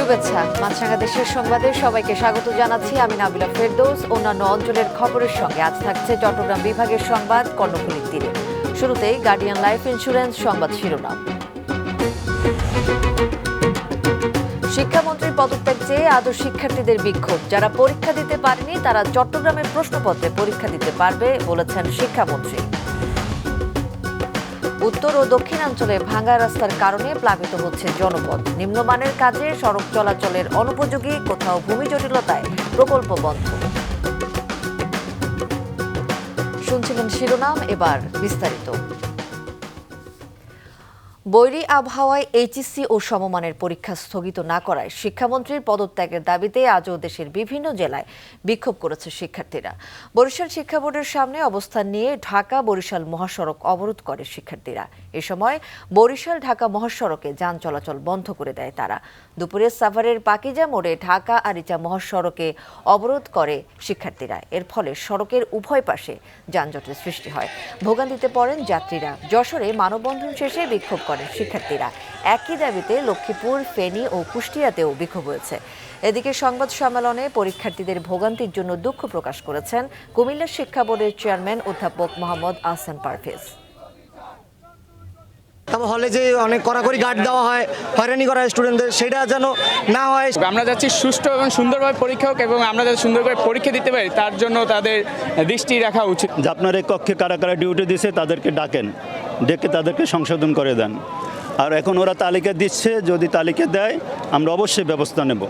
শুভেচ্ছা। মাছরাঙা দেশের সংবাদে সবাইকে স্বাগত জানাচ্ছি। আমি নাবিলা ফেরদৌস। অন্যান্য অঞ্চলের খবরের সঙ্গে আজ থাকছে চট্টগ্রাম বিভাগের সংবাদ কর্ণফুলীর তীরে। শুরুতেই গার্ডিয়ান লাইফ ইন্স্যুরেন্স সংবাদ শিরোনাম। শিক্ষামন্ত্রীর পদত্যাগ চেয়ে আদৌ শিক্ষার্থীদের বিক্ষোভ। যারা পরীক্ষা দিতে পারেনি তারা চট্টগ্রামের প্রশ্নপত্রে পরীক্ষা দিতে পারবে বলেছেন শিক্ষামন্ত্রী। উত্তর ও দক্ষিণাঞ্চলে ভাঙা রাস্তার কারণে প্লাবিত হচ্ছে জনপদ। নিম্নমানের কাজে সড়ক চলাচলের অনুপযোগী, কোথাও ভূমি জটিলতায় প্রকল্প বন্ধ। শুনছিলেন শিরোনাম, এবার বিস্তারিত। বৈরী আবহাওয়ায় এইচএসসি ও সমমানের পরীক্ষা স্থগিত না করায় শিক্ষামন্ত্রীর পদত্যাগের দাবিতে আজও দেশের বিভিন্ন জেলায় বিক্ষোভ করেছে শিক্ষার্থীরা। বরিশাল শিক্ষা বোর্ডের সামনে অবস্থান নিয়ে ঢাকা বরিশাল মহাসড়ক অবরোধ করে শিক্ষার্থীরা। এ সময় বরিশাল ঢাকা মহাসড়কে যান চলাচল বন্ধ করে দেয় তারা। দুপুরে সাভারের পাকিজা মোড়ে ঢাকা আরিচা মহাসড়কে অবরোধ করে শিক্ষার্থীরা। এর ফলে সড়কের উভয় পাশে যানজটের সৃষ্টি হয়। ভোগান্তিতে পড়েন যাত্রীরা। যশোরে মানববন্ধন শেষে বিক্ষোভ করেন শিক্ষার্থীরা। একই দাবিতে লক্ষ্মীপুর, ফেনী ও কুষ্টিয়াতেও বিক্ষোভ হয়েছে। এদিকে সংবাদ সম্মেলনে পরীক্ষার্থীদের ভোগান্তির জন্য দুঃখ প্রকাশ করেছেন কুমিল্লা শিক্ষা বোর্ডের চেয়ারম্যান অধ্যাপক মোহাম্মদ আহসান পারভেজ। হলে যে অনেক কড়াকড়ি গার্ড দেওয়া হয়, হয়রানি করা হয় স্টুডেন্টদের, সেটা যেন না হয়। আমরা যাচ্ছি সুষ্ঠু এবং সুন্দরভাবে পরীক্ষা হোক এবং আমরা যাতে সুন্দর করে পরীক্ষা দিতে পারি তার জন্য তাদের দৃষ্টি রাখা উচিত। যে আপনার এই কক্ষে কারা কারা ডিউটি দিছে তাদেরকে ডাকেন, ডেকে তাদেরকে সংশোধন করে দেন। আর এখন ওরা তালিকা দিচ্ছে, যদি তালিকা দেয় আমরা অবশ্যই ব্যবস্থা নেব।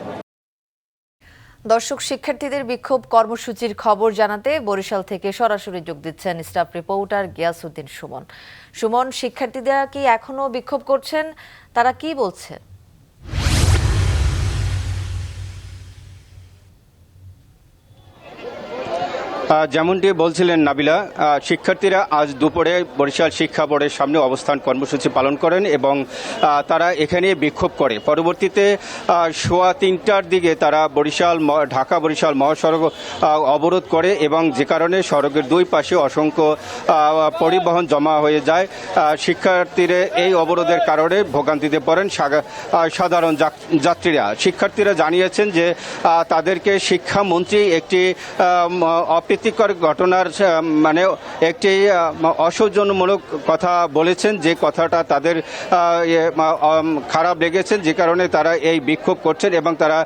দর্শক, শিক্ষার্থীদের বিক্ষোভ কর্মসূচির খবর জানাতে বরিশাল থেকে সরাসরি যোগ দিচ্ছেন স্টাফ রিপোর্টার গিয়াসউদ্দিন সুমন। সুমন, শিক্ষার্থীরা কি এখনো বিক্ষোভ করছেন? তারা কি বলছে? যেমনটি বলছিলেন নাবিলা, শিক্ষার্থীরা আজ দুপুরে বরিশাল শিক্ষা বোর্ডের সামনে অবস্থান কর্মসূচি পালন করেন এবং তারা এখানে বিক্ষোভ করে। পরবর্তীতে 3:15টার দিকে তারা ঢাকা বরিশাল মহাসড়ক অবরোধ করে এবং যে কারণে সড়কের দুই পাশে অসংখ্য পরিবহন জমা হয়ে যায়। শিক্ষার্থীরা এই অবরোধের কারণে ভোগান্তিতে পড়েন সাধারণ যাত্রীরা। শিক্ষার্থীরা জানিয়েছেন যে তাদেরকে শিক্ষামন্ত্রী একটি অপ্রীতিকর ঘটনার একটি অসৌজন্যমূলক কথা বলেছেন, যে কথাটা তাদের খারাপ লেগেছেন, যে কারণে তারা এই বিক্ষোভ করছেন এবং তারা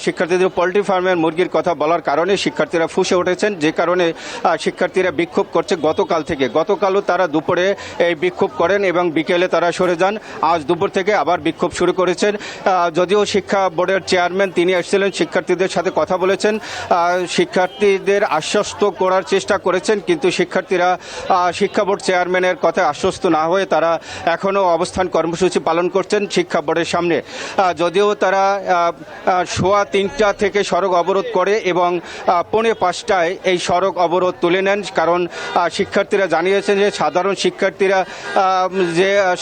শিক্ষার্থীদের পোল্ট্রি ফার্মের মুরগির কথা বলার কারণে শিক্ষার্থীরা ফুঁসে উঠেছেন, যে কারণে শিক্ষার্থীরা বিক্ষোভ করছে গতকাল থেকে। গতকালও তারা দুপুরে এই বিক্ষোভ করেন এবং বিকেলে তারা সরে যান। আজ দুপুর থেকে আবার বিক্ষোভ শুরু করেছেন। যদিও শিক্ষা বোর্ডের চেয়ারম্যান তিনি এসেছিলেন, শিক্ষার্থীদের সাথে কথা বলেছেন, শিক্ষার্থীদের আশ্বস্ত করার চেষ্টা করেছেন, কিন্তু শিক্ষার্থীরা শিক্ষা বোর্ড চেয়ারম্যানের কথায় আশ্বস্ত না হয়ে তারা এখনও অবস্থান কর্মসূচি পালন করছেন শিক্ষা বোর্ডের সামনে। যদিও তারা 3:15 থেকে সড়ক অবরোধ করে এবং 4:45টায় এই সড়ক অবরোধ তুলে নেন, কারণ শিক্ষার্থীরা জানিয়েছেন যে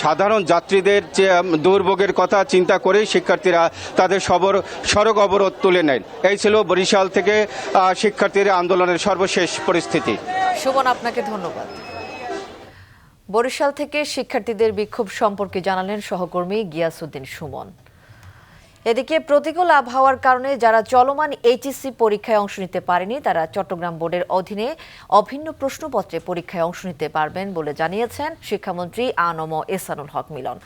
সাধারণ যাত্রীদের যে দুর্ভোগের কথা চিন্তা করেই শিক্ষার্থীরা তাদের সড়ক অবরোধ তুলে নেন। এই ছিল বরিশাল থেকে শিক্ষার্থীরা আন্দোলনের সর্বশেষ পরিস্থিতি। সুমন, আপনাকে ধন্যবাদ। বরিশাল থেকে শিক্ষার্থীদের বিক্ষোভ সম্পর্কে জানালেন সহকর্মী গিয়াসউদ্দিন সুমন। এদিকে প্রতিকূল আবহাওয়ার কারণে যারা চলমান এইচএসসি পরীক্ষায় অংশ নিতে পারেনি তারা চট্টগ্রাম বোর্ডের অধীনে অভিন্ন প্রশ্নপত্রে পরীক্ষায় অংশ নিতে পারবেন বলে জানিয়েছেন শিক্ষামন্ত্রী আ.ন.ম এহসানুল হক মিলন।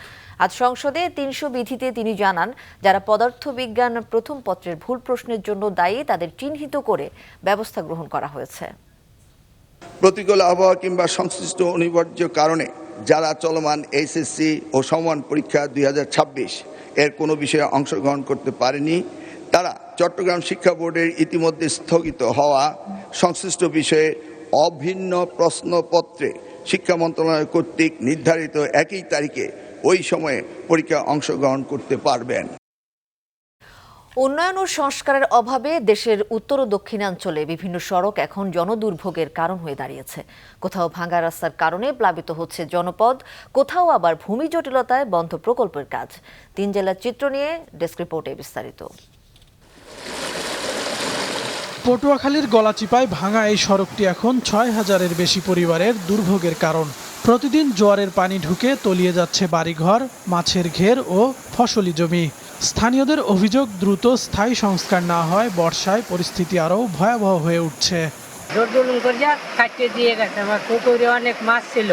আজ সংসদে 300 বিধিতে তিনি জানান, যারা পদার্থবিজ্ঞান প্রথম পত্রের ভুল প্রশ্নের জন্য দায়ী তাদের চিহ্নিত করে ব্যবস্থা গ্রহণ করা হয়েছে। প্রতিকূল আবহাওয়া কিংবা সংশ্লিষ্ট অনিবার্য কারণে যারা চলমান এইচএসসি ও সমমান পরীক্ষা 2026 এর কোনো বিষয়ে অংশগ্রহণ করতে পারেনি তারা চট্টগ্রাম শিক্ষা বোর্ডের ইতিমধ্যে স্থগিত হওয়া সংশ্লিষ্ট বিষয়ে অভিন্ন প্রশ্নপত্রে শিক্ষা মন্ত্রণালয় কর্তৃক নির্ধারিত একই তারিখে ওই সময়ে পরীক্ষায় অংশগ্রহণ করতে পারবেন। উন্নয়ন ও সংস্কারের অভাবে দেশের উত্তর ও দক্ষিণাঞ্চলে বিভিন্ন সড়ক এখন জনদুর্ভোগের কারণ হয়ে দাঁড়িয়েছে। কোথাও ভাঙা রাস্তার কারণে প্লাবিত হচ্ছে জনপদ, কোথাও আবার ভূমি জটিলতায় বন্ধ প্রকল্পের কাজ। 3 জেলার চিত্র নিয়ে ডেস্ক রিপোর্টে বিস্তারিত। পটুয়াখালীর গলাচিপায় ভাঙা এই সড়কটি এখন ৬,০০০-এর বেশি পরিবারের দুর্ভোগের কারণ। প্রতিদিন জোয়ারের পানি ঢুকে তলিয়ে যাচ্ছে বাড়িঘর, মাছের ঘের ও ফসলি জমি। স্থানীয়দের অভিযোগ, দ্রুত স্থায়ী সংস্কার না হয় বর্ষায় পরিস্থিতি আরও ভয়াবহ হয়ে উঠছে। জোরজুলুম করিয়া কাটিয়ে দিয়ে গেছে। আমার পুকুরে অনেক মাছ ছিল,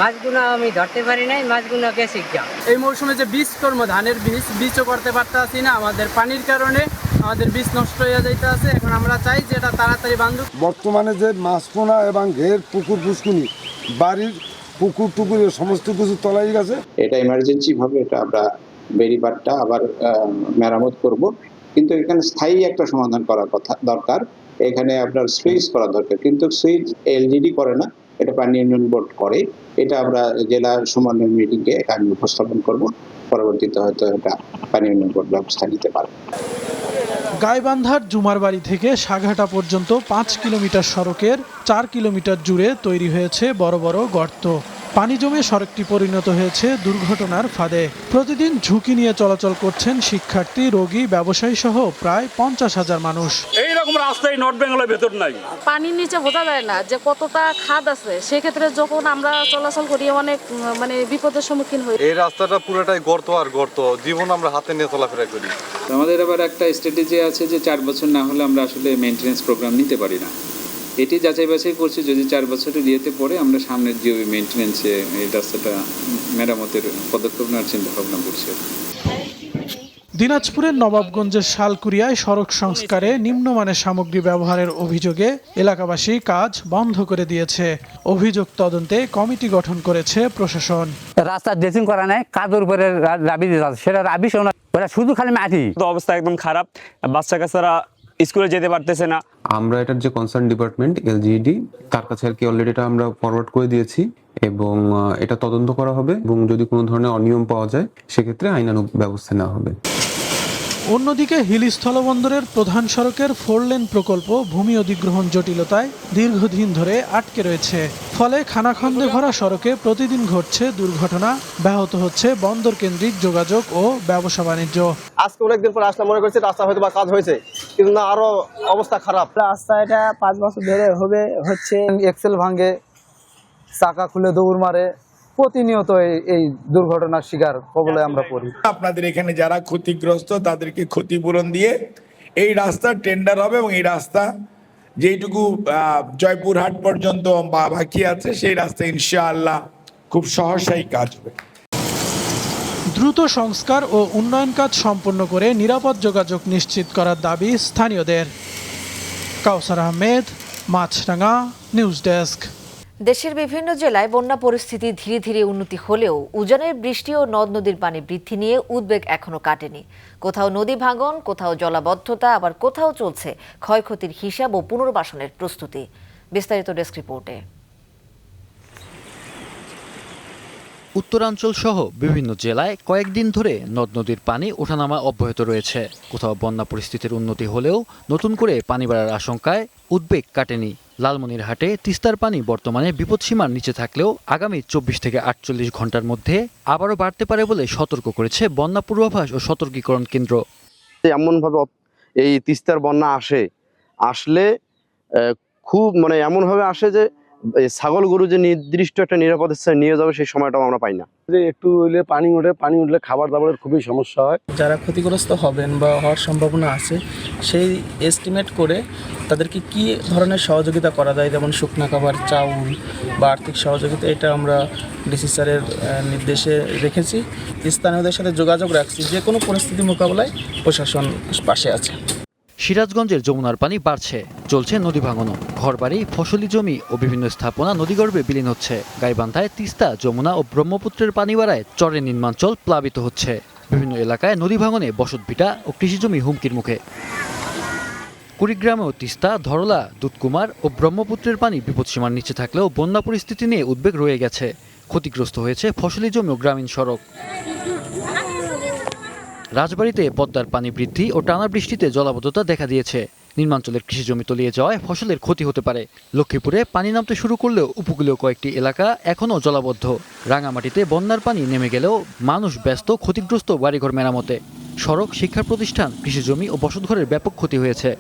মাছগুলো আমি ধরতে পারি নাই, মাছগুলো গেছে গিয়া। এই মৌসুমে যে বীজ করবো ধানের বীজও করতে পারতেছি না, আমাদের পানির কারণে আমাদের বীজ নষ্ট হয়ে যাইতে আছে। এখন আমরা চাই যে এটা তাড়াতাড়ি বান্ধব। বর্তমানে যে মাছ পোনা এবং ঘের পুকুর পুষ্কুনি বাড়ির পুকুর টুকুরের সমস্ত কিছু তলাই গেছে। এটা ইমার্জেন্সি ভাবে এটা আমরা বেরিবারটা আবার মেরামত করব, কিন্তু এখানে স্থায়ী একটা সমাধান করার কথা দরকার। এখানে আপনার সুইচ করা দরকার, কিন্তু সুইচ এলজিডি করে না, এটা পানি উন্নয়ন বোর্ড করে। এটা আমরা জেলা সমন্বয় মিটিংয়ে আমি উপস্থাপন করব, পরবর্তীতে হয়তো এটা পানি উন্নয়ন বোর্ড ব্যবস্থা নিতে পারে। গাইবান্ধার জুমারবাড়ি থেকে সাঘাটা পর্যন্ত 5 কিলোমিটার সড়কের 4 কিলোমিটার জুড়ে তৈরি হয়েছে বড় বড় গর্ত। পানি জমে সড়কটি পরিণত হয়েছে দুর্ঘটনার ফাঁদে। প্রতিদিন ঝুঁকি নিয়ে চলাচল করছেন শিক্ষার্থী, রোগী, ব্যবসায়ী সহ প্রায় 50,000 মানুষ। এইরকম রাস্তায় নর্থ বেঙ্গলের ভেতর নাই। পানির নিচে বোঝা যায় না যে কতটা খাদ আছে, সেক্ষেত্রে যখন আমরা চলাচল করি অনেক বিপদের সম্মুখীন হই। এই রাস্তাটা পুরোটাই গর্ত আর গর্ত, জীবন আমরা হাতে নিয়ে চলাফেরা করি। আমাদের আবার একটা স্ট্র্যাটেজি আছে যে 4 বছর না হলে আমরা আসলে মেইনটেনেন্স প্রোগ্রাম নিতে পারি না। এটি যাচাই বাছাই করছি, যদি 4 বছরের ইয়েতে পরে আমরা সামনের যে মেইনটেনেন্সে এই রাস্তাটা মেরামতের পদক্ষেপ নেওয়ার চিন্তা ভাবনা করছি। দিনাজপুরের নবাবগঞ্জের শালকুড়িয়ায় সড়ক সংস্কারে নিম্নমানের সামগ্রী ব্যবহারের অভিযোগে এলাকাবাসী কাজ বন্ধ করে দিয়েছে। অভিযোগ তদন্তে কমিটি গঠন করেছে প্রশাসন। রাস্তা ড্রেসিং করা নাই, কাদের উপরে রাবি দিতে আছে, সেটা রাবি শোনা, ওরা শুধু খালি মাটি। অবস্থা একদম খারাপ, বাচ্চা কাচ্চারা স্কুলে যেতে পারতেছে না। আমরা এটার যে কনসার্ন ডিপার্টমেন্ট এলজিইডি, তার কাছে আর কি অলরেডি এটা আমরা ফরওয়ার্ড করে দিয়েছি এবং এটা তদন্ত করা হবে এবং যদি কোনো ধরনের অনিয়ম পাওয়া যায় সেক্ষেত্রে আইনানুগ ব্যবস্থা নেওয়া হবে। অন্যদিকে হিলি স্থলবন্দরের প্রধান সড়কের 4 লেন প্রকল্প ভূমি অধিগ্রহণ জটিলতায় দীর্ঘদিন ধরে আটকে রয়েছে। ফলে খানাখন্দে ভরা সড়কে প্রতিদিন ঘটছে দুর্ঘটনা, ব্যাহত হচ্ছে বন্দর কেন্দ্রিক যোগাযোগ ও ব্যবসা বাণিজ্য। আজকে অনেকদিন পর আসলে মনে করছি রাস্তা হয়তো বা কাজ হয়েছে, কিন্তু না, আরো অবস্থা খারাপ। রাস্তা এটা 5 বছর ধরে হচ্ছে এক্সেল ভাঙে, চাকা খুলে দৌড় মারে, প্রতিনিয়ত এই দুর্ঘটনার শিকার কবলে আমরা পড়ি। আপনাদের এখানে যারা ক্ষতিগ্রস্ত তাদেরকে ক্ষতিপূরণ দিয়ে এই রাস্তা টেন্ডার হবে এবং এই রাস্তা যেইটুকু জয়পুরহাট পর্যন্ত বাকি আছে সেই রাস্তা ইনশাআল্লাহ খুব সহসাই কাজ হবে। দ্রুত সংস্কার ও উন্নয়ন কাজ সম্পন্ন করে নিরাপদ যোগাযোগ নিশ্চিত করার দাবি স্থানীয়দের। কাউসার আহমেদ, মাছরাঙা, নিউজ ডেস্ক। দেশের বিভিন্ন জেলায় বন্যা পরিস্থিতি ধীরে ধীরে উন্নতি হলেও উজানের বৃষ্টি ও নদ নদীর পানি বৃদ্ধি নিয়ে উদ্বেগ এখনো কাটেনি। কোথাও নদী ভাঙন, কোথাও জলাবদ্ধতা, আবার কোথাও চলছে ক্ষয়ক্ষতির হিসাব ও পুনর্বাসনের প্রস্তুতি। বিস্তারিত ডেস্ক রিপোর্টে। উত্তরাঞ্চল সহ বিভিন্ন জেলায় কয়েকদিন ধরে নদ নদীর পানি ওঠানামা অব্যাহত রয়েছে। কোথাও বন্যা পরিস্থিতির উন্নতি হলেও নতুন করে পানি বাড়ার আশঙ্কায় উদ্বেগ কাটেনি। লালমনিরহাটে তিস্তার পানি বর্তমানে বিপদসীমার নিচে থাকলেও আগামী 24 থেকে 48 ঘন্টার মধ্যে আবারও বাড়তে পারে বলে সতর্ক করেছে বন্যা পূর্বাভাস ও সতর্কীকরণ কেন্দ্র। এমনভাবে এই তিস্তার বন্যা আসলে খুব এমনভাবে আসে যে ছাগল গরু যে নির্দিষ্ট একটা নিরাপদ স্থানে নিয়ে যাবে সেই সময়টাও আমরা পাই না। একটু হইলে পানি উঠলে খাবার দাবারের খুবই সমস্যা হয়। যারা ক্ষতিগ্রস্ত হবেন বা হওয়ার সম্ভাবনা আছে সেই এস্টিমেট করে তাদেরকে কি ধরনের সহযোগিতা করা যায়, যেমন শুকনা খাবার, চাউল বা আর্থিক সহযোগিতা, এটা আমরা ডিসি স্যারের নির্দেশে রেখেছি। স্থানীয়দের সাথে যোগাযোগ রাখছি, যে কোনো পরিস্থিতি মোকাবেলায় প্রশাসন পাশে আছে। সিরাজগঞ্জের যমুনার পানি বাড়ছে, চলছে নদী ভাঙনও। ঘরবাড়ি, ফসলি জমি ও বিভিন্ন স্থাপনা নদীগর্ভে বিলীন হচ্ছে। গাইবান্ধায় তিস্তা, যমুনা ও ব্রহ্মপুত্রের পানি বাড়ায় চরের নিম্নাঞ্চল প্লাবিত হচ্ছে। বিভিন্ন এলাকায় নদী ভাঙনে বসতভিটা ও কৃষিজমি হুমকির মুখে। কুড়িগ্রামেও তিস্তা, ধরলা, দুধকুমার ও ব্রহ্মপুত্রের পানি বিপদসীমার নিচে থাকলেও বন্যা পরিস্থিতি নিয়ে উদ্বেগ রয়ে গেছে। ক্ষতিগ্রস্ত হয়েছে ফসলি জমি ও গ্রামীণ সড়ক। রাজবাড়ীতে পদ্মার পানি বৃদ্ধি ও টানা বৃষ্টিতে জলাবদ্ধতা দেখা দিয়েছে। নিম্নাঞ্চলের কৃষিজমি তলিয়ে যাওয়ায় ফসলের ক্ষতি হতে পারে। লক্ষ্মীপুরে পানি নামতে শুরু করলেও উপকূলীয় কয়েকটি এলাকা এখনও জলাবদ্ধ। রাঙামাটিতে বন্যার পানি নেমে গেলেও মানুষ ব্যস্ত ক্ষতিগ্রস্ত বাড়িঘর মেরামতে। সড়ক, শিক্ষা প্রতিষ্ঠান, কৃষিজমি ও বসতঘরের ব্যাপক ক্ষতি হয়েছে।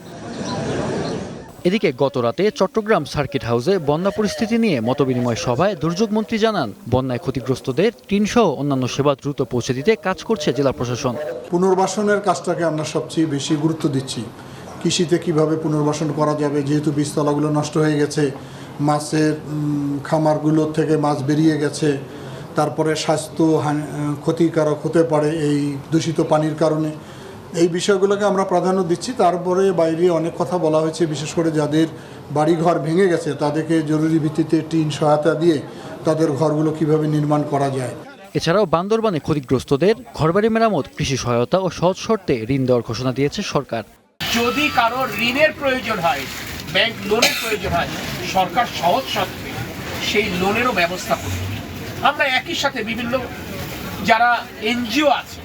এদিকে গতরাতে চট্টগ্রাম সার্কিট হাউসে বন্যা পরিস্থিতি নিয়ে মতবিনিময় সভায় দুর্যোগ মন্ত্রী জানান, বন্যায় ক্ষতিগ্রস্তদের টিনসহ অন্যান্য সেবা দ্রুত পৌঁছে দিতে কাজ করছে জেলা প্রশাসন। পুনর্বাসনের কাজটাকে আমরা সবচেয়ে বেশি গুরুত্ব দিচ্ছি। কৃষিতে কিভাবে পুনর্বাসন করা যাবে, যেহেতু বীজতলাগুলো নষ্ট হয়ে গেছে, মাছের খামারগুলোর থেকে মাছ বেরিয়ে গেছে, তারপরে স্বাস্থ্য ক্ষতিকারক হতে পারে এই দূষিত পানির কারণে। এই বিষয়গুলোকে আমরা প্রাধান্য দিচ্ছি। তারপরে বাইরে অনেক কথা বলা হয়েছে, বিশেষ করে যাদের বাড়িঘর ভেঙে গেছে তাদেরকে জরুরি ভিত্তিতে টিন সহায়তা দিয়ে তাদের ঘরগুলো কিভাবে নির্মাণ করা যায়। এছাড়াও বান্দরবানে ক্ষতিগ্রস্তদের ঘরবাড়ি মেরামত, কৃষি সহায়তা ও সহজ শর্তে ঋণ দেওয়ার ঘোষণা দিয়েছে সরকার। যদি কারো ঋণের প্রয়োজন হয়, ব্যাংক লোনের প্রয়োজন হয়, সরকার সহজ শর্তে সেই লোনেরও ব্যবস্থা করবে। আমরা একই সাথে বিভিন্ন যারা এনজিও আছে,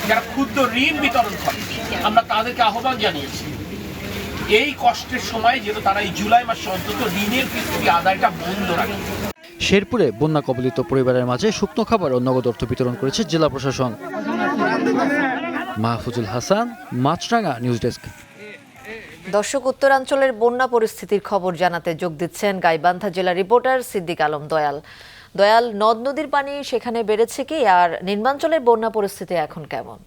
যারা ক্ষুদ্র ঋণ বিতরণ করে, আমরা তাদেরকে আহ্বান জানিয়েছি এই কষ্টের সময় যেন তারা এই জুলাই মাসে অন্তত ঋণের কিস্তি আদায়টা বন্ধ রাখে। শেরপুরে বন্যা কবলিত পরিবারের মাঝে শুকনো খাবার ও নগদ অর্থ বিতরণ করেছে জেলা প্রশাসন। মাহফুজুল হাসান, মাছরাঙা নিউজ ডেস্ক। দর্শক, উত্তরাঞ্চলের বন্যা পরিস্থিতির খবর জানাতে যোগ দিচ্ছেন গাইবান্ধা জেলা রিপোর্টার সিদ্দিক আলম দয়াল। নদ নদীর পানি সেখানে বেড়েছে কি, আর নিম্নাঞ্চলের বন্যা পরিস্থিতি এখন কেমন?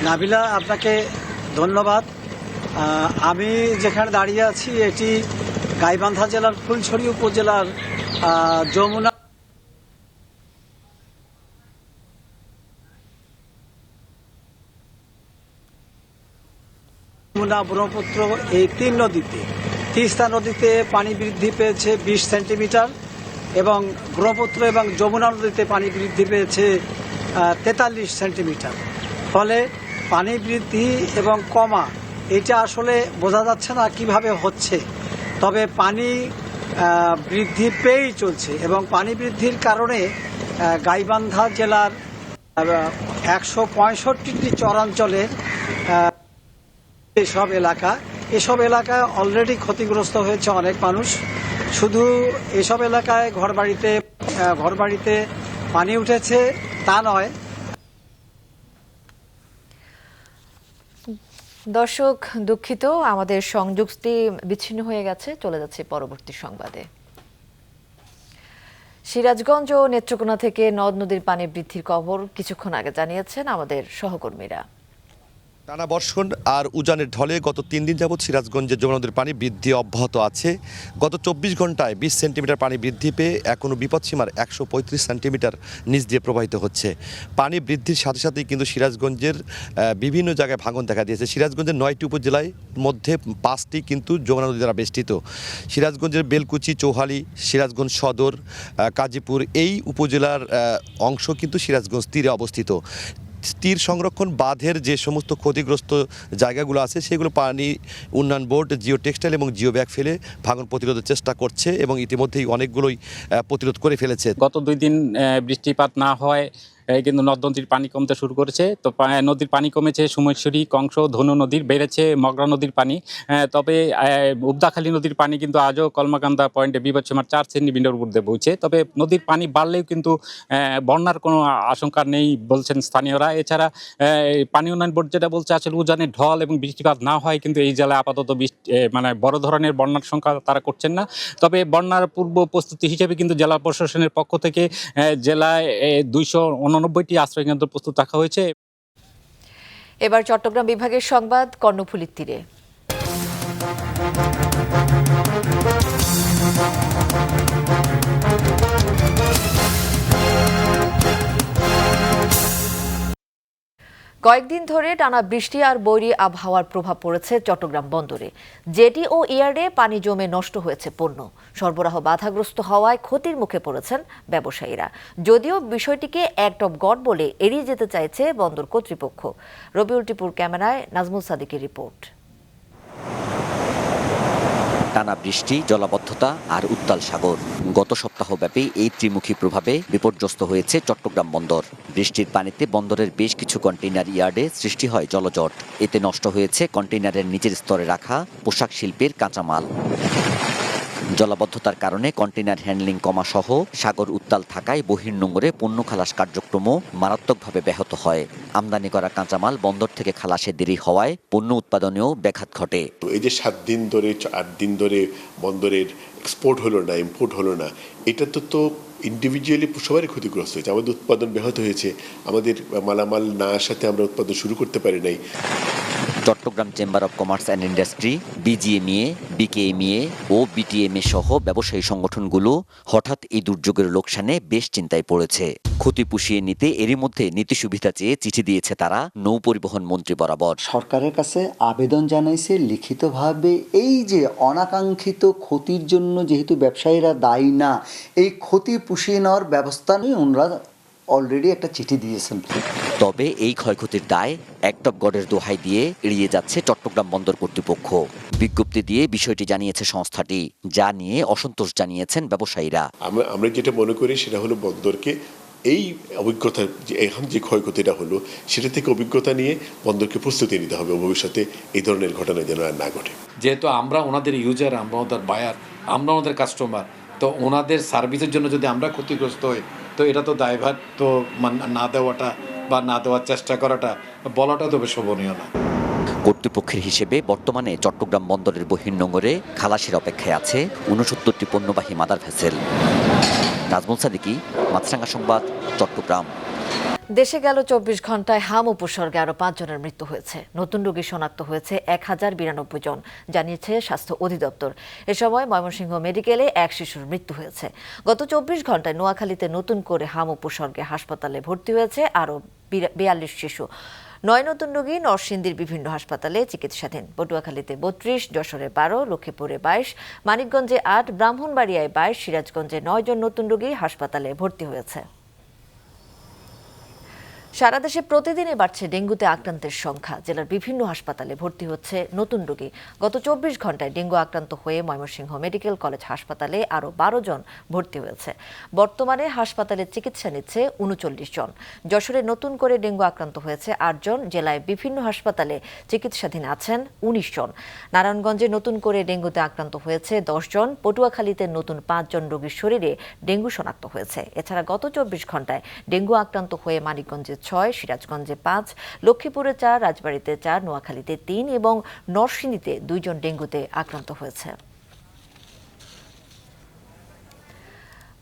নাবিলা, আপনাকে ধন্যবাদ। আমি যেখানে দাঁড়িয়ে আছি এটি গাইবান্ধা জেলার ফুলছড়ি উপজেলার যমুনা ব্রহ্মপুত্র এই তিন নদীতে, তিস্তা নদীতে পানি বৃদ্ধি পেয়েছে 20 সেন্টিমিটার এবং ব্রহ্মপুত্র এবং যমুনা নদীতে পানি বৃদ্ধি পেয়েছে 43 সেন্টিমিটার। ফলে পানি বৃদ্ধি এবং কমা এটা আসলে বোঝা যাচ্ছে না কিভাবে হচ্ছে, তবে পানি বৃদ্ধি পেয়েই চলছে এবং পানি বৃদ্ধির কারণে গাইবান্ধা জেলার 165টি চরাঞ্চলের এসব এলাকায় অলরেডি ক্ষতিগ্রস্ত হয়েছে অনেক মানুষ। শুধু এসব এলাকায় ঘরবাড়িতে পানি উঠেছে তা নয়। দর্শক, দুঃখিত, আমাদের সংযোগটি বিচ্ছিন্ন হয়ে গেছে। চলে যাচ্ছে পরবর্তী সংবাদে। সিরাজগঞ্জ ও নেত্রকোনা থেকে নদ নদীর পানি বৃদ্ধির খবর কিছুক্ষণ আগে জানিয়েছেন আমাদের সহকর্মীরা। টানা বর্ষণ আর উজানের ঢলে গত 3 দিন যাবৎ সিরাজগঞ্জের যমুনা নদীর পানি বৃদ্ধি অব্যাহত আছে। গত 24 ঘন্টায় 20 সেন্টিমিটার পানি বৃদ্ধি পেয়ে এখনও বিপদসীমার 135 সেন্টিমিটার নিচ দিয়ে প্রবাহিত হচ্ছে। পানি বৃদ্ধির সাথে সাথেই কিন্তু সিরাজগঞ্জের বিভিন্ন জায়গায় ভাঙন দেখা দিয়েছে। সিরাজগঞ্জের 9টি উপজেলায় মধ্যে 5টি কিন্তু যমুনা নদী দ্বারা বেষ্টিত। সিরাজগঞ্জের বেলকুচি, চৌহালি, সিরাজগঞ্জ সদর, কাজীপুর এই উপজেলার অংশ কিন্তু সিরাজগঞ্জ তীরে অবস্থিত। তীর সংরক্ষণ বাঁধের যে সমস্ত ক্ষতিগ্রস্ত জায়গাগুলো আছে সেগুলো পানি উন্নয়ন বোর্ড জিও টেক্সটাইল এবং জিও ব্যাগ ফেলে ভাঙন প্রতিরোধের চেষ্টা করছে এবং ইতিমধ্যেই অনেকগুলোই প্রতিরোধ করে ফেলেছে। গত 2 দিন বৃষ্টিপাত না হয় কিন্তু নদ নদীর পানি কমতে শুরু করেছে। তো নদীর পানি কমেছে, সুমেশ্বরী, কংস, ধনু নদীর, বেড়েছে মগরা নদীর পানি। তবে উবদাখালী নদীর পানি কিন্তু আজও কলমাকান্দা পয়েন্টে বিপদসীমার 4 সেন্টিমিটার ঊর্ধ্বে বইছে। তবে নদীর পানি বাড়লেও কিন্তু বন্যার কোনো আশঙ্কা নেই বলছেন স্থানীয়রা। এছাড়া পানি উন্নয়ন বোর্ড যেটা বলছে, আসলে উজানের ঢল এবং বৃষ্টিপাত না হয় কিন্তু এই জেলায় আপাতত মানে বড় ধরনের বন্যার সংখ্যা তারা করছেন না। তবে বন্যার পূর্ব প্রস্তুতি হিসেবে কিন্তু জেলা প্রশাসনের পক্ষ থেকে জেলায় 289টি আশ্রয়কেন্দ্র প্রস্তুত রাখা হয়েছে। এবার চট্টগ্রাম বিভাগের সংবাদ কর্ণফুলীর তীরে। কয়েকদিন ধরে টানা বৃষ্টি আর বৈরী আবহাওয়ার প্রভাব পড়েছে চট্টগ্রাম বন্দরে। জেটি ও ইয়ার্ডে পানি জমে নষ্ট হয়েছে পণ্য, সরবরাহ বাধাগ্রস্ত হওয়ায় ক্ষতির মুখে পড়েছেন ব্যবসায়ীরা। যদিও বিষয়টিকে অ্যাক্ট অফ গড বলে এড়িয়ে যেতে চাইছে বন্দর কর্তৃপক্ষ। রবিউল টিপুর ক্যামেরায় নাজমুল সাদিকের রিপোর্ট। টানা বৃষ্টি, জলাবদ্ধতা আর উত্তাল সাগর, গত সপ্তাহব্যাপী এই ত্রিমুখী প্রভাবে বিপর্যস্ত হয়েছে চট্টগ্রাম বন্দর। বৃষ্টির পানিতে বন্দরের বেশ কিছু কন্টেইনার ইয়ার্ডে সৃষ্টি হয় জলজট। এতে নষ্ট হয়েছে কন্টেইনারের নিচের স্তরে রাখা পোশাক শিল্পের কাঁচামাল। জলাবদ্ধতার কারণে কন্টেইনার হ্যান্ডলিং কমা সহ সাগর উত্তাল থাকায় বহির্নোঙরে পণ্য খালাস কার্যক্রমও মারাত্মকভাবে ব্যাহত হয়। আমদানি করা কাঁচামাল বন্দর থেকে খালাসে দেরি হওয়ায় পণ্য উৎপাদনেও ব্যাঘাত ঘটে। এই যে 7 দিন ধরে 8 দিন ধরে বন্দরের এক্সপোর্ট হলো না, ইম্পোর্ট হলো না, এটা তো ইন্ডিভিজুয়ালি সবারই ক্ষতিগ্রস্ত হয়েছে। আমাদের উৎপাদন ব্যাহত হয়েছে, আমাদের মালামাল না আসাতে আমরা উৎপাদন শুরু করতে পারি নাই। Chittagong chamber of commerce and industry, BGMEA, BKMEA ও বিটিএমএ সহ ব্যবসায়ী সংগঠনগুলো হঠাৎ এই দুর্যোগের লোকসানে বেশ চিন্তায় পড়েছে। ক্ষতি পুষিয়ে নিতে এরই মধ্যে নীতি সুবিধা চেয়ে চিঠি দিয়েছে তারা নৌ পরিবহন মন্ত্রী বরাবর। সরকারের কাছে আবেদন জানাইছে লিখিতভাবে, এই যে অনাকাঙ্ক্ষিত ক্ষতির জন্য যেহেতু ব্যবসায়ীরা দায়ী না, এই ক্ষতি পুষিয়ে নেওয়ার ব্যবস্থা নিয়ে ওনারা অলরেডি একটা চিঠি দিয়েছেন। তবে এই ক্ষয়ক্ষতির দায় একটপ গডের দোহাই দিয়ে এড়িয়ে যাচ্ছে চট্টগ্রাম বন্দর কর্তৃপক্ষ। বিজ্ঞপ্তি দিয়ে বিষয়টি জানিয়েছে সংস্থাটি, যা নিয়ে অসন্তোষ জানিয়েছেন ব্যবসায়ীরা। আমরা যেটা মনে করি সেটা হলো বন্দরকে এই অভিজ্ঞতা, যে এখন যে ক্ষয়ক্ষতিটা হলো সেটা থেকে অভিজ্ঞতা নিয়ে বন্দরকে প্রস্তুতি নিতে হবে ভবিষ্যতে এই ধরনের ঘটনা যেন আর না ঘটে। যেহেতু আমরা ওনাদের ইউজার, আমরা ওদের বায়ার, আমরা ওনাদের কাস্টমার, তো ওনাদের সার্ভিসের জন্য যদি আমরা ক্ষতিগ্রস্ত হই, তো এটা তো দায়ভার তো না দেওয়াটা বা না দেওয়ার চেষ্টা করাটা, বলাটা তো শোভনীয় না। কর্তৃপক্ষের হিসেবে বর্তমানে চট্টগ্রাম বন্দরের বহির্নোঙরে খালাসের অপেক্ষায় আছে 69টি পণ্যবাহী মাদার ভেসেল। নাজমুল সাদিকি, মাছরাঙ্গা সংবাদ, চট্টগ্রাম। দেশে গেল 24 ঘন্টায় হাম উপসর্গে আরও 5 জনের মৃত্যু হয়েছে। নতুন রোগী শনাক্ত হয়েছে 1092 জন, জানিয়েছে স্বাস্থ্য অধিদপ্তর। এ সময় ময়মনসিংহ মেডিকেলে এক শিশুর মৃত্যু হয়েছে। গত 24 ঘন্টায় নোয়াখালীতে নতুন করে হাম উপসর্গে হাসপাতালে ভর্তি হয়েছে আরও 42 শিশু। 9 নতুন রোগী নরসিংদীর বিভিন্ন হাসপাতালে চিকিৎসাধীন। পটুয়াখালীতে 32, যশোরে 12, লক্ষ্মীপুরে 22, মানিকগঞ্জে 8, ব্রাহ্মণবাড়িয়ায় 22, সিরাজগঞ্জে 9 জন নতুন রোগী হাসপাতালে ভর্তি হয়েছে। সারা দেশে প্রতিদিনই বাড়ছে ডেঙ্গুতে আক্রান্তের সংখ্যা। জেলার বিভিন্ন হাসপাতালে ভর্তি হচ্ছে নতুন রোগী। গত 24 ঘন্টায় ডেঙ্গু আক্রান্ত হয়ে ময়মনসিংহ মেডিকেল কলেজ হাসপাতালে আরও 12 জন ভর্তি হয়েছে। বর্তমানে হাসপাতালে চিকিৎসা নিচ্ছে 39 জন। যশোরে নতুন করে ডেঙ্গু আক্রান্ত হয়েছে 8 জন। জেলায় বিভিন্ন হাসপাতালে চিকিৎসাধীন আছেন 19 জন। নারায়ণগঞ্জে নতুন করে ডেঙ্গুতে আক্রান্ত হয়েছে 10 জন। পটুয়াখালীতে নতুন 5 জন রোগীর শরীরে ডেঙ্গু শনাক্ত হয়েছে। এছাড়া গত 24 ঘন্টায় ডেঙ্গু আক্রান্ত হয়ে মানিকগঞ্জে 6, সিরাজগঞ্জে 5, লক্ষ্মীপুরে 4, রাজবাড়ীতে 4, নোয়াখালীতে 3 এবং নরসিংদীতে 2 জন ডেঙ্গুতে আক্রান্ত হয়েছে।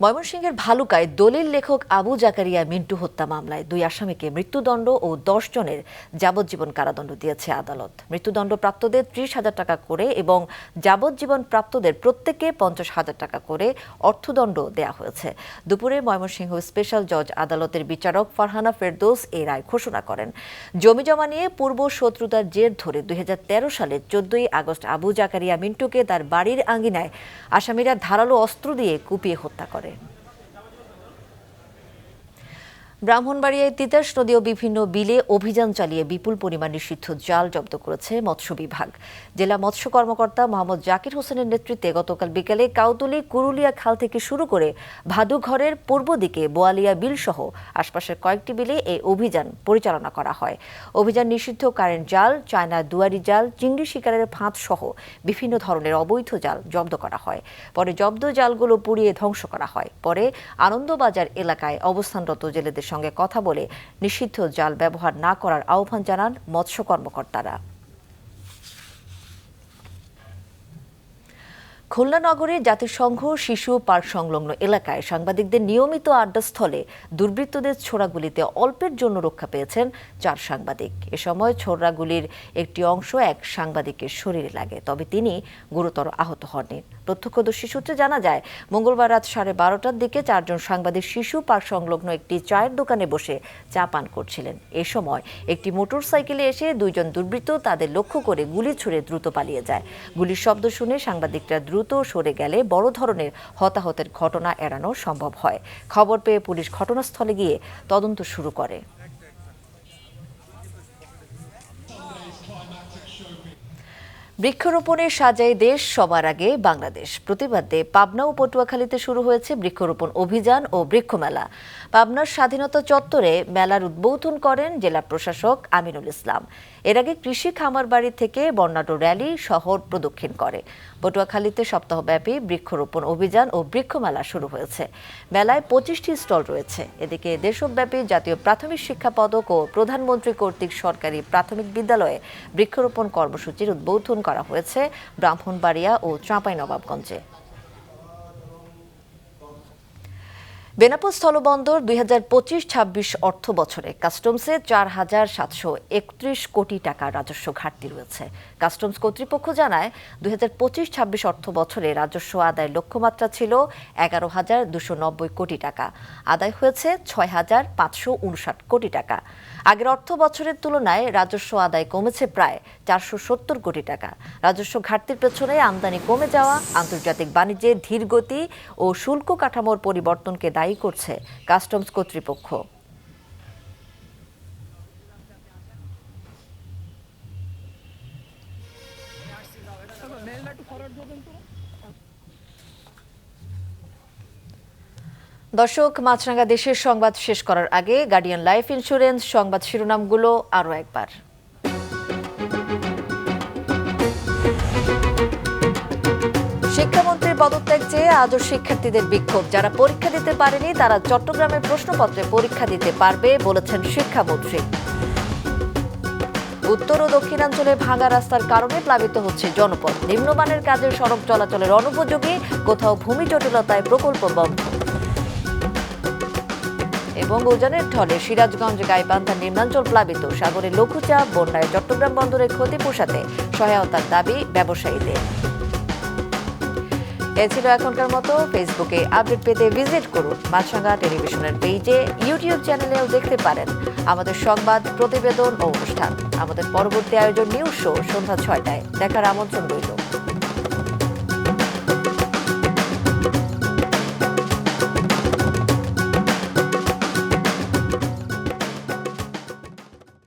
ময়মনসিংহের ভালুকায় দলিল লেখক আবু জাকারিয়া মিন্টু হত্যা মামলায় 2 আসামিকে মৃত্যুদণ্ড ও 10 জনের যাবজ্জীবন কারাদণ্ড দিয়েছে আদালত। মৃত্যুদণ্ড প্রাপ্তদের 30,000 টাকা করে এবং যাবজ্জীবন প্রাপ্তদের প্রত্যেককে 50,000 টাকা করে অর্থদণ্ড দেয়া হয়েছে। দুপুরে ময়মনসিংহ স্পেশাল জজ আদালতের বিচারক ফারহানা ফেরদৌস এই রায় ঘোষণা করেন। জমিজমা নিয়ে পূর্ব শত্রুতার জের ধরে 2013 সালে 14 আগস্ট আবু জাকারিয়া মিন্টুকে তার বাড়ির আঙ্গিনায় আসামিরা ধারালো অস্ত্র দিয়ে কুপিয়ে হত্যা করে। ব্রাহ্মণবাড়িয়ায় তিতাস নদী ও বিভিন্ন বিলে অভিযান চালিয়ে বিপুল পরিমাণ নিষিদ্ধ জাল জব্দ করেছে মৎস্য বিভাগ। জেলা মৎস্য কর্মকর্তা মোহাম্মদ জাকির হোসেনের নেতৃত্বে গতকাল বিকেলে কাউতুলি কুরুলিয়া খাল থেকে শুরু করে ভাদুঘরের পূর্ব দিকে বোয়ালিয়া বিল সহ আশপাশের কয়েকটি বিলে এই অভিযান পরিচালনা করা হয়। অভিযান নিষিদ্ধ কারেন্ট জাল, চায়না দুয়ারি জাল, চিংড়ি শিকারের ফাঁদ সহ বিভিন্ন ধরনের অবৈধ জাল জব্দ করা হয়। পরে জব্দ জালগুলো পুড়িয়ে ধ্বংস করা হয়। পরে আনন্দবাজার এলাকায় অবস্থানরত জেলেদের সঙ্গে কথা বলে নিষিদ্ধ জাল ব্যবহার না করার আহ্বান জানান মৎস্য কর্মকর্তারা। খুলনা নগরের জাতিসংঘ শিশু পার্ক সংলগ্ন এলাকায় সাংবাদিকদের নিয়মিত আড্ডাস্থলে দুর্বৃত্তদের ছোড়াগুলিতে অল্পের জন্য রক্ষা পেয়েছেন 4 সাংবাদিক। এ সময় ছোড়াগুলির একটি অংশ এক সাংবাদিকের শরীরে লাগে, তবে তিনি গুরুতর আহত হননি। প্রত্যক্ষদর্শী সূত্রে জানা যায়, মঙ্গলবার রাত 12:30টার দিকে 4 জন সাংবাদিক শিশু পার্ক সংলগ্ন একটি চায়ের দোকানে বসে চা পান করছিলেন। এ সময় একটি মোটরসাইকেলে এসে 2 জন দুর্বৃত্ত তাদের লক্ষ্য করে গুলি ছুড়ে দ্রুত পালিয়ে যায়। গুলির শব্দ শুনে সাংবাদিকরা দ্রুত সরে গেলে বড় ধরনের হতাহতের ঘটনা এড়ানো সম্ভব হয়। খবর পেয়ে পুলিশ ঘটনাস্থলে গিয়ে তদন্ত শুরু করে। বৃক্ষরোপণের সাজায় দেশ, সবার আগে বাংলাদেশ প্রতিবাদে পাবনা ও পটুয়াখালীতে শুরু হয়েছে বৃক্ষরোপণ অভিযান ও বৃক্ষমেলা। পাবনার স্বাধীনতা চত্বরে মেলার উদ্বোধন করেন জেলা প্রশাসক আমিনুল ইসলাম। এর আগে কৃষি খামার বাড়ি থেকে বর্ণাঢ্য র্যালি শহর প্রদক্ষিণ করে। পটুয়াখালীতে সপ্তাহব্যাপী বৃক্ষরোপণ অভিযান ও বৃক্ষমেলা শুরু হয়েছে। মেলায় 25টি স্টল রয়েছে। এদিকে দেশব্যাপী জাতীয় প্রাথমিক শিক্ষা পদক ও প্রধানমন্ত্রী কর্তৃক সরকারি প্রাথমিক বিদ্যালয়ে বৃক্ষরোপণ কর্মসূচির উদ্বোধন করা হয়েছে ব্রাহ্মণবাড়িয়া ও চাঁপাইনবাবগঞ্জে। বেনাপোল স্থলবন্দর 2025-26 অর্থ বছরে কাস্টমসে 4,731 কোটি টাকা রাজস্ব ঘাটতি রয়েছে। কাস্টমস কর্তৃপক্ষ জানায় 2025-26 অর্থ বছরে রাজস্ব আদায় লক্ষ্যমাত্রা ছিল 11,290 কোটি টাকা, আদায় হয়েছে 6,559 কোটি টাকা। আগের অর্থ বছরের তুলনায় রাজস্ব আদায় কমেছে প্রায় 470 কোটি টাকা। রাজস্ব ঘাটতির পেছনে আমদানি কমে যাওয়া, আন্তর্জাতিক বাণিজ্যের ধীর গতি ও শুল্ক কাঠামোর পরিবর্তনকে দায়ী করছে কাস্টমস কর্তৃপক্ষ। দর্শক, মাছরাঙা দেশের সংবাদ শেষ করার আগে গার্ডিয়ান লাইফ ইন্স্যুরেন্স সংবাদ শিরোনামগুলো আরও একবার। শিক্ষামন্ত্রীর পদত্যাগ চেয়ে আজও শিক্ষার্থীদের বিক্ষোভ। যারা পরীক্ষা দিতে পারেনি তারা চট্টগ্রামের প্রশ্নপত্রে পরীক্ষা দিতে পারবে বলেছেন শিক্ষামন্ত্রী। উত্তর ও দক্ষিণাঞ্চলে ভাঙা রাস্তার কারণে প্লাবিত হচ্ছে জনপদ। নিম্নমানের কাজের সড়ক চলাচলের অনুপযোগী, কোথাও ভূমি জটিলতায় প্রকল্প বন্ধ। এবং উজানের ঢলে সিরাজগঞ্জ গাইবান্ধার নিম্নাঞ্চল প্লাবিত, সাগরে লঘুচাপ, বন্যায় চট্টগ্রাম বন্দরের ক্ষতি পোষাতে সহায়তার দাবি ব্যবসায়ীদের। এ ছিল এখনকার মতো। ফেসবুকে আপডেট পেতে ভিজিট করুন মাছরাঙা টেলিভিশনের পেজে, ইউটিউব চ্যানেলেও দেখতে পারেন আমাদের সংবাদ, প্রতিবেদন ও অনুষ্ঠান। আমাদের পরবর্তী আয়োজন নিউজ শো সন্ধ্যা 6টায় দেখার আমন্ত্রণ রইল।